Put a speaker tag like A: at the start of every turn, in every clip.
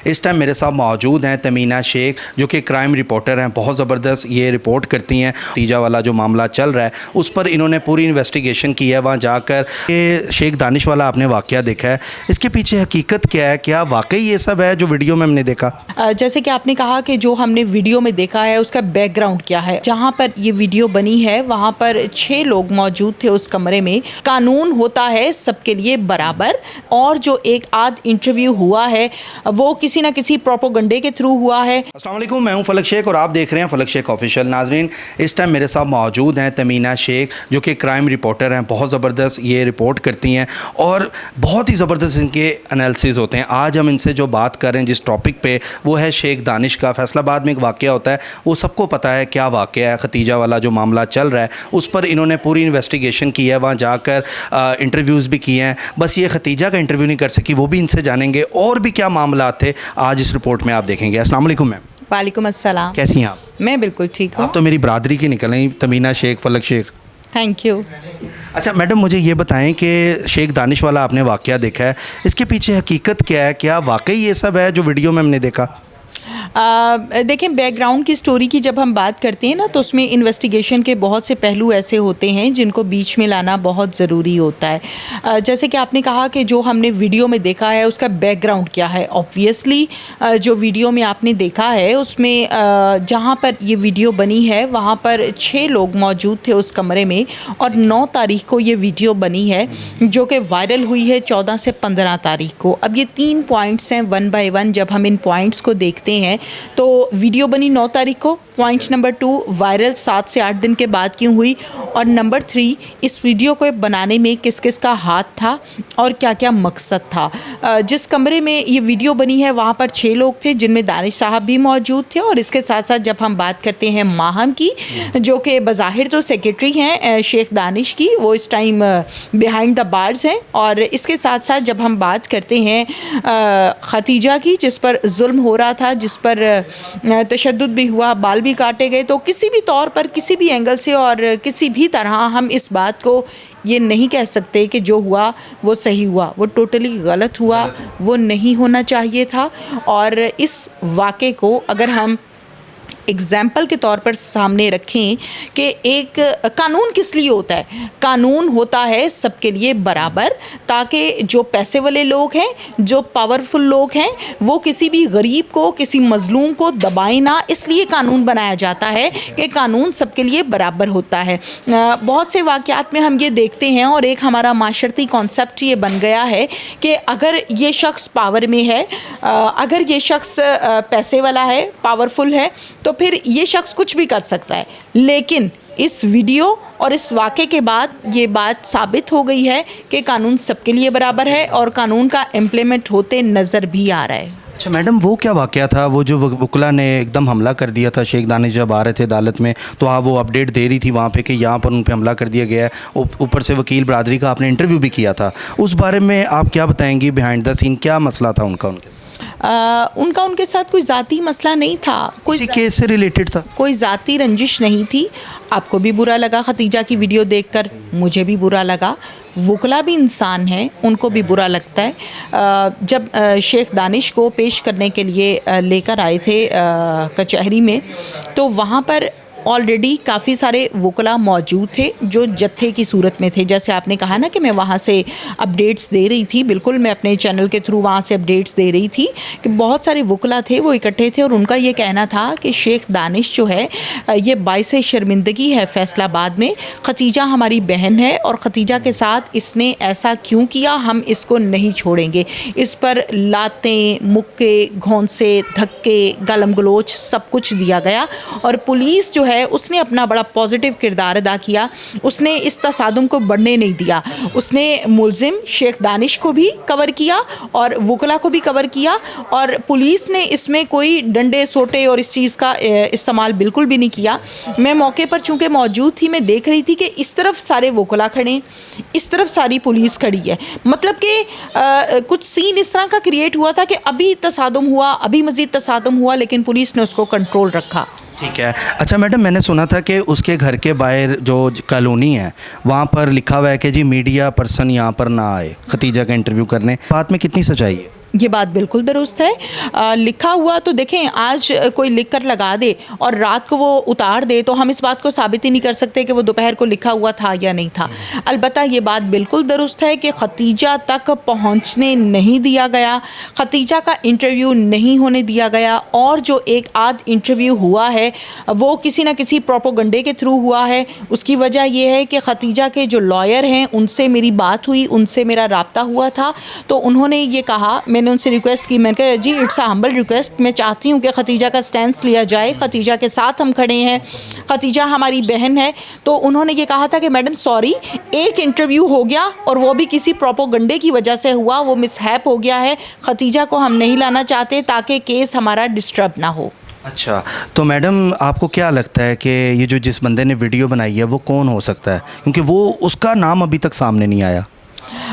A: इस टाइम मेरे साथ मौजूद हैं तमीना शेख, जो कि क्राइम रिपोर्टर हैं। बहुत ज़बरदस्त ये रिपोर्ट करती हैं। तीजा वाला जो मामला चल रहा है उस पर इन्होंने पूरी इन्वेस्टिगेशन की है। वहाँ जाकर ये शेख दानिश वाला आपने वाक़या देखा है, इसके पीछे हकीकत क्या है? क्या वाकई ये सब है जो वीडियो में हमने देखा?
B: जैसे कि आपने कहा कि जो हमने वीडियो में देखा है उसका बैकग्राउंड क्या है। जहाँ पर ये वीडियो बनी है वहाँ पर 6 लोग मौजूद थे उस कमरे में। कानून होता है सबके लिए बराबर, और जो एक आध इंटरव्यू हुआ है वो किसी न किसी प्रोपोगंडे के थ्रू हुआ है।
A: अस्सलाम वालेकुम, मैं हूं फलक शेख और आप देख रहे हैं फलक शेख ऑफिशियल। नाजरीन, इस टाइम मेरे साथ मौजूद हैं तमीना शेख, जो कि क्राइम रिपोर्टर हैं। बहुत ज़बरदस्त ये रिपोर्ट करती हैं और बहुत ही ज़बरदस्त इनके एनालिसिस होते हैं। आज हम इनसे जो बात कर रहे हैं जिस टॉपिक पे, वो है शेख दानिश का। फैसलाबाद में एक वाक़या होता है, वो सबको पता है क्या वाक़या है। खतीजा वाला जो मामला चल रहा है उस पर इन्होंने पूरी इन्वेस्टिगेशन की है। वहाँ जाकर इंटरव्यूज़ भी किए हैं। बस ये खतीजा का इंटरव्यू नहीं कर सकी, वो भी इनसे जानेंगे और भी क्या मामला थे आज इस रिपोर्ट में आप देखेंगे। अस्सलाम वालेकुम मैम।
B: वालेकुम अस्सलाम।
A: कैसी हैं आप?
B: मैं बिल्कुल ठीक हूँ।
A: आप तो मेरी बरादरी की निकलें, तमीना शेख, फलक शेख।
B: Thank you.
A: अच्छा मैडम, मुझे ये बताएं कि शेख दानिश वाला आपने वाक़या देखा है, इसके पीछे हकीकत क्या है? क्या वाकई ये सब है जो वीडियो में हमने देखा?
B: देखें, बैकग्राउंड की स्टोरी की जब हम बात करते हैं ना, तो उसमें इन्वेस्टिगेशन के बहुत से पहलू ऐसे होते हैं जिनको बीच में लाना बहुत ज़रूरी होता है। जैसे कि आपने कहा कि जो हमने वीडियो में देखा है उसका बैकग्राउंड क्या है। ऑब्वियसली जो वीडियो में आपने देखा है उसमें जहाँ पर ये वीडियो बनी है वहाँ पर 6 लोग मौजूद थे उस कमरे में, और 9 तारीख को ये वीडियो बनी है जो कि वायरल हुई है 14 से 15 तारीख को। अब ये 3 पॉइंट्स हैं, 1 बाय 1 जब हम इन पॉइंट्स को देखते हैं तो वीडियो बनी 9 तारीख को। पॉइंट नंबर 2, वायरल 7 से 8 दिन के बाद क्यों हुई, और नंबर 3, इस वीडियो को बनाने में किस किस का हाथ था और क्या क्या मकसद था। जिस कमरे में ये वीडियो बनी है वहाँ पर 6 लोग थे, जिनमें दानिश साहब भी मौजूद थे। और इसके साथ साथ जब हम बात करते हैं माहम की, जो कि बज़ाहिर तो सेक्रेटरी हैं शेख दानिश की, वो इस टाइम बिहाइंड द बार्स हैं। और इसके साथ साथ जब हम बात करते हैं खतीजा की, जिस पर जुल्म हो रहा था, जिस पर तशद्दुद भी हुआ, बाल भी काटे गए, तो किसी भी तौर पर, किसी भी एंगल से और किसी भी तरह हम इस बात को ये नहीं कह सकते कि जो हुआ वो सही हुआ। वो टोटली गलत हुआ, वो नहीं होना चाहिए था। और इस वाक़े को अगर हम एग्ज़ाम्पल के तौर पर सामने रखें कि एक कानून किस लिए होता है, कानून होता है सबके लिए बराबर, ताकि जो पैसे वाले लोग हैं, जो पावरफुल लोग हैं, वो किसी भी गरीब को, किसी मज़लूम को दबाए ना। इसलिए कानून बनाया जाता है कि कानून सबके लिए बराबर होता है। बहुत से वाक़यात में हम ये देखते हैं, और एक हमारा माशरती कॉन्सेप्ट ये बन गया है कि अगर ये शख्स पावर में है, अगर ये शख्स पैसे वाला है, पावरफुल है, तो फिर ये शख्स कुछ भी कर सकता है। लेकिन इस वीडियो और इस वाक़े के बाद ये बात साबित हो गई है कि कानून सबके लिए बराबर है, और कानून का इम्प्लीमेंट होते नज़र भी आ रहा है।
A: अच्छा मैडम, वो क्या वाक़या था वो जो वकुला ने एकदम हमला कर दिया था? शेख दानिश जब आ रहे थे अदालत में तो वो अपडेट दे रही थी वहाँ पे कि यहाँ पर उन पे हमला कर दिया गया है। ऊपर से वकील बरादरी का आपने इंटरव्यू भी किया था, उस बारे में आप क्या बताएंगी? बिहाइंड द सीन क्या मसला था उनका
B: उनके साथ कोई ज़ाती मसला नहीं था, कोई
A: केस से रिलेटेड था, कोई
B: ज़ाती रंजिश नहीं थी। आपको भी बुरा लगा खतीजा की वीडियो देखकर, मुझे भी बुरा लगा। वकला भी इंसान हैं, उनको भी बुरा लगता है। जब शेख दानिश को पेश करने के लिए लेकर आए थे कचहरी में, तो वहाँ पर ऑलरेडी काफ़ी सारे वकला मौजूद थे जो जत्थे की सूरत में थे। जैसे आपने कहा ना कि मैं वहाँ से अपडेट्स दे रही थी, बिल्कुल मैं अपने चैनल के थ्रू वहाँ से अपडेट्स दे रही थी कि बहुत सारे वकला थे, वो इकट्ठे थे, और उनका ये कहना था कि शेख दानिश जो है ये बाइस शर्मिंदगी है फैसलाबाद में। खतीजा हमारी बहन है और खतीजा के साथ इसने ऐसा क्यों किया, हम इसको नहीं छोड़ेंगे। इस पर लातें, मुक्के, घोंसे, धक्के, गालम गलोच सब कुछ दिया गया, और पुलिस जो है उसने अपना बड़ा पॉजिटिव किरदार अदा किया। उसने इस तसादुम को बढ़ने नहीं दिया। उसने मुलजिम शेख दानिश को भी कवर किया और वकला को भी कवर किया, और पुलिस ने इसमें कोई डंडे सोटे और इस चीज़ का इस्तेमाल बिल्कुल भी नहीं किया। मैं मौके पर चूँकि मौजूद थी, मैं देख रही थी कि इस तरफ सारे वकला खड़े, इस तरफ सारी पुलिस खड़ी है। मतलब कि कुछ सीन इस तरह का क्रिएट हुआ था कि अभी तसादुम हुआ, अभी मज़ीद तसादुम हुआ, लेकिन पुलिस ने उसको कंट्रोल रखा।
A: ठीक है। अच्छा मैडम, मैंने सुना था कि उसके घर के बाहर जो कॉलोनी है वहाँ पर लिखा हुआ है कि जी मीडिया पर्सन यहाँ पर ना आए खतीजा का इंटरव्यू करने। बात में कितनी सच्चाई है?
B: ये बात बिल्कुल दुरुस्त है। लिखा हुआ तो देखें, आज कोई लिख कर लगा दे और रात को वो उतार दे तो हम इस बात को साबित ही नहीं कर सकते कि वो दोपहर को लिखा हुआ था या नहीं था। अलबत्ता ये बात बिल्कुल दुरुस्त है कि खतीजा तक पहुंचने नहीं दिया गया, खतीजा का इंटरव्यू नहीं होने दिया गया, और जो एक आध इंटरव्यू हुआ है वो किसी न किसी प्रोपोगंडे के थ्रू हुआ है। उसकी वजह यह है कि खतीजा के जो लॉयर हैं उनसे मेरी बात हुई, उनसे मेरा राब्ता हुआ था, तो उन्होंने ये कहा, मैंने उनसे रिक्वेस्ट की, मैंने कहा जी इट्स अ हम्बल रिक्वेस्ट, मैं चाहती हूँ कि खतीजा का स्टैंड लिया जाए, खतीजा के साथ हम खड़े हैं, खतीजा हमारी बहन है। तो उन्होंने ये कहा था कि मैडम सॉरी, एक इंटरव्यू हो गया और वो भी किसी प्रोपोगंडे की वजह से हुआ, वो मिसहैप हो गया है, खतीजा को हम नहीं लाना चाहते ताकि केस हमारा डिस्टर्ब ना हो।
A: अच्छा, तो मैडम आपको क्या लगता है कि ये जो जिस बंदे ने वीडियो बनाई है वो कौन हो सकता है, क्योंकि वो उसका नाम अभी तक सामने नहीं आया।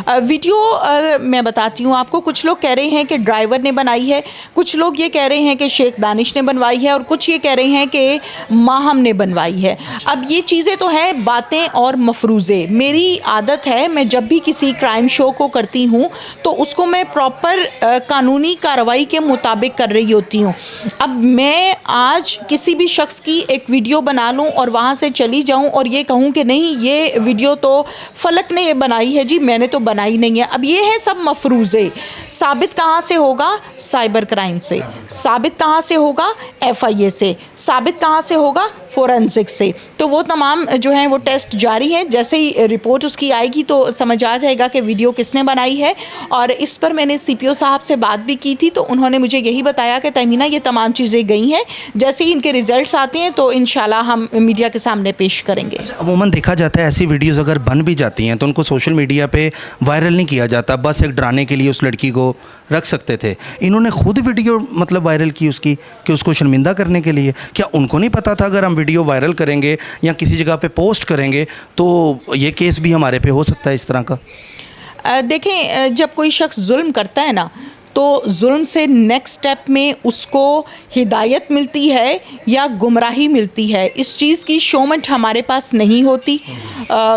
B: वीडियो मैं बताती हूँ आपको, कुछ लोग कह रहे हैं कि ड्राइवर ने बनाई है, कुछ लोग ये कह रहे हैं कि शेख दानिश ने बनवाई है, और कुछ ये कह रहे हैं कि माहम ने बनवाई है। अब ये चीज़ें तो हैं बातें और मफरूज़े। मेरी आदत है, मैं जब भी किसी क्राइम शो को करती हूँ तो उसको मैं प्रॉपर कानूनी कार्रवाई के मुताबिक कर रही होती हूँ। अब मैं आज किसी भी शख्स की एक वीडियो बना लूँ और वहाँ से चली जाऊँ और ये कहूँ कि नहीं ये वीडियो तो फलक ने ये बनाई है, जी मैंने तो बनाई नहीं है। अब ये है सब मफरूज़े। साबित कहाँ से होगा? साइबर क्राइम से। साबित कहाँ से होगा? FIA से। साबित कहाँ से होगा? फोरेंसिक से। तो वो तमाम जो हैं वो टेस्ट जारी हैं। जैसे ही रिपोर्ट उसकी आएगी तो समझ आ जाएगा कि वीडियो किसने बनाई है। और इस पर मैंने CPO साहब से बात भी की थी, तो उन्होंने मुझे यही बताया कि तहमीना ये तमाम चीज़ें गई हैं, जैसे ही इनके रिजल्ट्स आते हैं तो इंशाल्लाह हम मीडिया के सामने पेश करेंगे।
A: अमूमन देखा जाता है ऐसी वीडियोज़ अगर बन भी जाती हैं तो उनको सोशल मीडिया पे वायरल नहीं किया जाता, बस एक डराने के लिए उस लड़की को रख सकते थे। इन्होंने खुद वीडियो मतलब वायरल की उसकी, कि उसको शर्मिंदा करने के लिए। क्या उनको नहीं पता था अगर हम वीडियो वायरल करेंगे या किसी जगह पे पोस्ट करेंगे तो ये केस भी हमारे पे हो सकता है इस तरह का?
B: देखें, जब कोई शख्स जुल्म करता है ना तो जुल्म से नेक्स्ट स्टेप में उसको हिदायत मिलती है या गुमराही मिलती है। इस चीज़ की शोमत हमारे पास नहीं होती।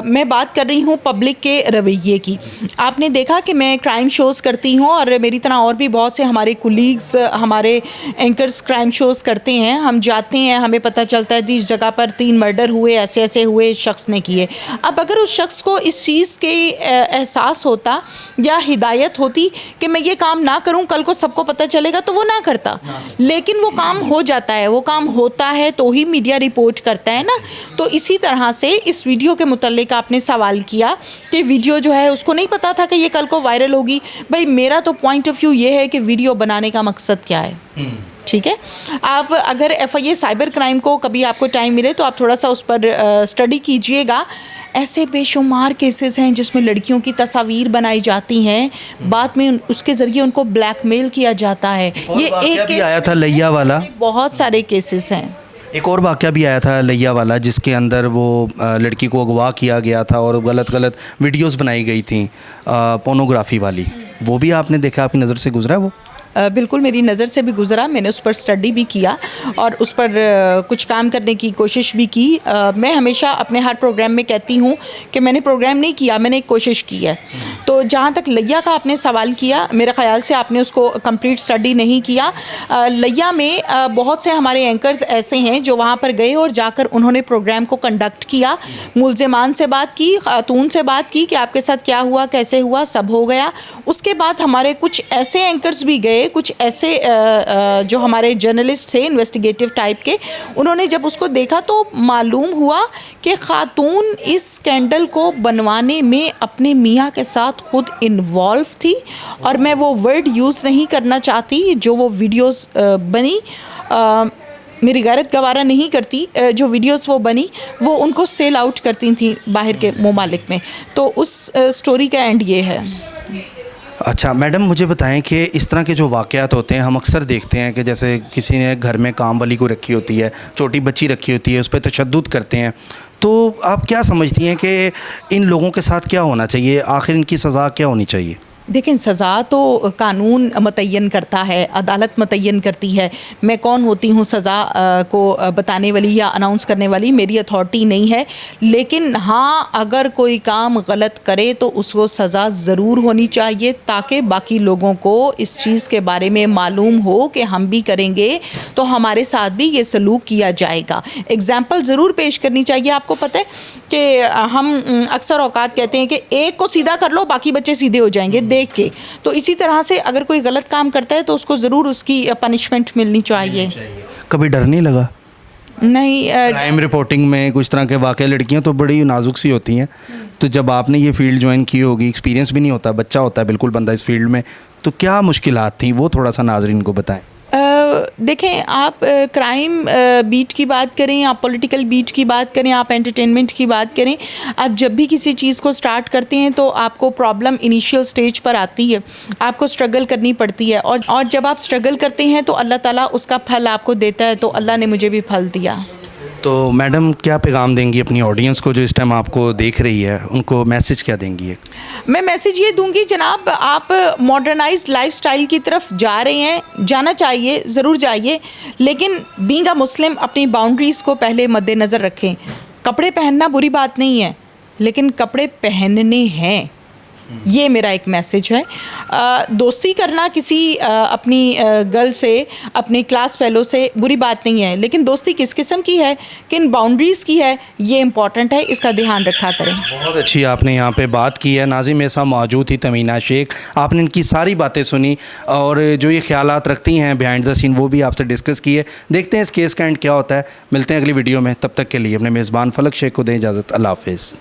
B: मैं बात कर रही हूँ पब्लिक के रवैये की। आपने देखा कि मैं क्राइम शोज़ करती हूँ और मेरी तरह और भी बहुत से हमारे कुलीग्स, हमारे एंकर्स क्राइम शोज़ करते हैं। हम जाते हैं, हमें पता चलता है जिस जगह पर 3 मर्डर हुए, ऐसे ऐसे हुए, इस शख्स ने किए। अब अगर उस शख्स को इस चीज़ के एहसास होता या हिदायत होती कि मैं ये काम ना करूं, कल को सबको पता चलेगा, तो वो ना करता। लेकिन वो काम हो जाता है, वो काम होता है तो ही मीडिया रिपोर्ट करता है ना। तो इसी तरह से इस वीडियो के मुतल्लिक आपने सवाल किया कि वीडियो जो है उसको नहीं पता था कि ये कल को वायरल होगी। भाई मेरा तो पॉइंट ऑफ व्यू ये है कि वीडियो बनाने का मकसद क्या है। ठीक है, आप अगर FIA साइबर क्राइम को कभी आपको टाइम मिले तो आप थोड़ा सा उस पर स्टडी कीजिएगा। ऐसे बेशुमार केसेस हैं जिसमें लड़कियों की तस्वीर बनाई जाती हैं, बाद में उसके ज़रिए उनको ब्लैकमेल किया जाता है। ये एक
A: भी आया था लैया वाला,
B: बहुत सारे केसेस हैं।
A: एक और वाक़या भी आया था लैया वाला जिसके अंदर वो लड़की को अगवा किया गया था और गलत वीडियोस बनाई गई थी पोर्नोग्राफी वाली। वो भी आपने देखा, आपकी नज़र से गुजरा वो?
B: बिल्कुल मेरी नज़र से भी गुज़रा, मैंने उस पर स्टडी भी किया और उस पर कुछ काम करने की कोशिश भी की। मैं हमेशा अपने हर प्रोग्राम में कहती हूँ कि मैंने प्रोग्राम नहीं किया, मैंने एक कोशिश की है। तो जहाँ तक लैया का आपने सवाल किया, मेरे ख़्याल से आपने उसको कंप्लीट स्टडी नहीं किया। लैया में बहुत से हमारे एंकर्स ऐसे हैं जो वहाँ पर गए और जाकर उन्होंने प्रोग्राम को कंडक्ट किया, मुल्ज़िमान से बात की, खातून से बात की कि आपके साथ क्या हुआ, कैसे हुआ, सब हो गया। उसके बाद हमारे कुछ ऐसे एंकर्स भी गए, कुछ ऐसे जो हमारे जर्नलिस्ट थे इन्वेस्टिगेटिव टाइप के, उन्होंने जब उसको देखा तो मालूम हुआ कि खातून इस स्कैंडल को बनवाने में अपने मियाँ के साथ खुद इन्वॉल्व थी। और मैं वो वर्ड यूज़ नहीं करना चाहती जो वो वीडियोस बनी, मेरी गैरत गवारा नहीं करती, जो वीडियोस वो बनी वो उनको सेल आउट करती थी बाहर के ममालिक में। तो उस स्टोरी का एंड ये है।
A: अच्छा मैडम, मुझे बताएं कि इस तरह के जो वाक़यात होते हैं हम अक्सर देखते हैं कि जैसे किसी ने घर में काम वाली को रखी होती है, छोटी बच्ची रखी होती है, उस पर तशद्दुद करते हैं, तो आप क्या समझती हैं कि इन लोगों के साथ क्या होना चाहिए, आखिर इनकी सज़ा क्या होनी चाहिए?
B: देखें, सज़ा तो कानून मुतय्यन करता है, अदालत मुतय्यन करती है। मैं कौन होती हूँ सज़ा को बताने वाली या अनाउंस करने वाली, मेरी अथॉरिटी नहीं है। लेकिन हाँ, अगर कोई काम गलत करे तो उसको सज़ा ज़रूर होनी चाहिए, ताकि बाकी लोगों को इस चीज़ के बारे में मालूम हो कि हम भी करेंगे तो हमारे साथ भी ये सलूक किया जाएगा। एग्ज़ाम्पल ज़रूर पेश करनी चाहिए। आपको पता है कि हम अक्सर औकात कहते हैं कि एक को सीधा कर लो, बाकी बच्चे सीधे हो जाएंगे देख के। तो इसी तरह से अगर कोई गलत काम करता है तो उसको ज़रूर उसकी पनिशमेंट मिलनी चाहिए।
A: कभी डर नहीं लगा?
B: नहीं,
A: क्राइम रिपोर्टिंग में कुछ तरह के वाक़े, लड़कियां तो बड़ी नाजुक सी होती हैं, तो जब आपने ये फील्ड ज्वाइन की होगी, एक्सपीरियंस भी नहीं होता, बच्चा होता है बिल्कुल बंदा इस फील्ड में, तो क्या मुश्किलात थी वो थोड़ा सा नाज़रीन को बताएं।
B: देखें, आप क्राइम बीट की बात करें, आप पॉलिटिकल बीट की बात करें, आप एंटरटेनमेंट की बात करें, आप जब भी किसी चीज़ को स्टार्ट करते हैं तो आपको प्रॉब्लम इनिशियल स्टेज पर आती है, आपको स्ट्रगल करनी पड़ती है। और जब आप स्ट्रगल करते हैं तो अल्लाह ताला उसका फल आपको देता है। तो अल्लाह ने मुझे भी फल दिया।
A: तो मैडम, क्या पैगाम देंगी अपनी ऑडियंस को जो इस टाइम आपको देख रही है, उनको मैसेज क्या देंगी?
B: मैं मैसेज ये दूंगी, जनाब, आप मॉडर्नाइज्ड लाइफस्टाइल की तरफ जा रहे हैं, जाना चाहिए, ज़रूर जाइए, लेकिन बीइंग अ मुस्लिम अपनी बाउंड्रीज़ को पहले मद्देनज़र रखें। कपड़े पहनना बुरी बात नहीं है, लेकिन कपड़े पहनने हैं, ये मेरा एक मैसेज है। दोस्ती करना किसी अपनी गर्ल से, अपने क्लास फेलो से बुरी बात नहीं है, लेकिन दोस्ती किस किस्म की है, किन बाउंड्रीज़ की है, ये इम्पॉर्टेंट है, इसका ध्यान रखा करें।
A: बहुत अच्छी आपने यहाँ पे बात की है। नाज़रीन, मेरे साथ मौजूद थी तमीना शेख। आपने इनकी सारी बातें सुनी और जो ये ख्यालात रखती हैं बिहाइंड द सीन, वो भी आपसे डिस्कस किए। देखते हैं इस केस का एंड क्या होता है। मिलते हैं अगली वीडियो में, तब तक के लिए अपने मेज़बान फलक शेख को दें इजाज़त। अल्लाह हाफ़िज़।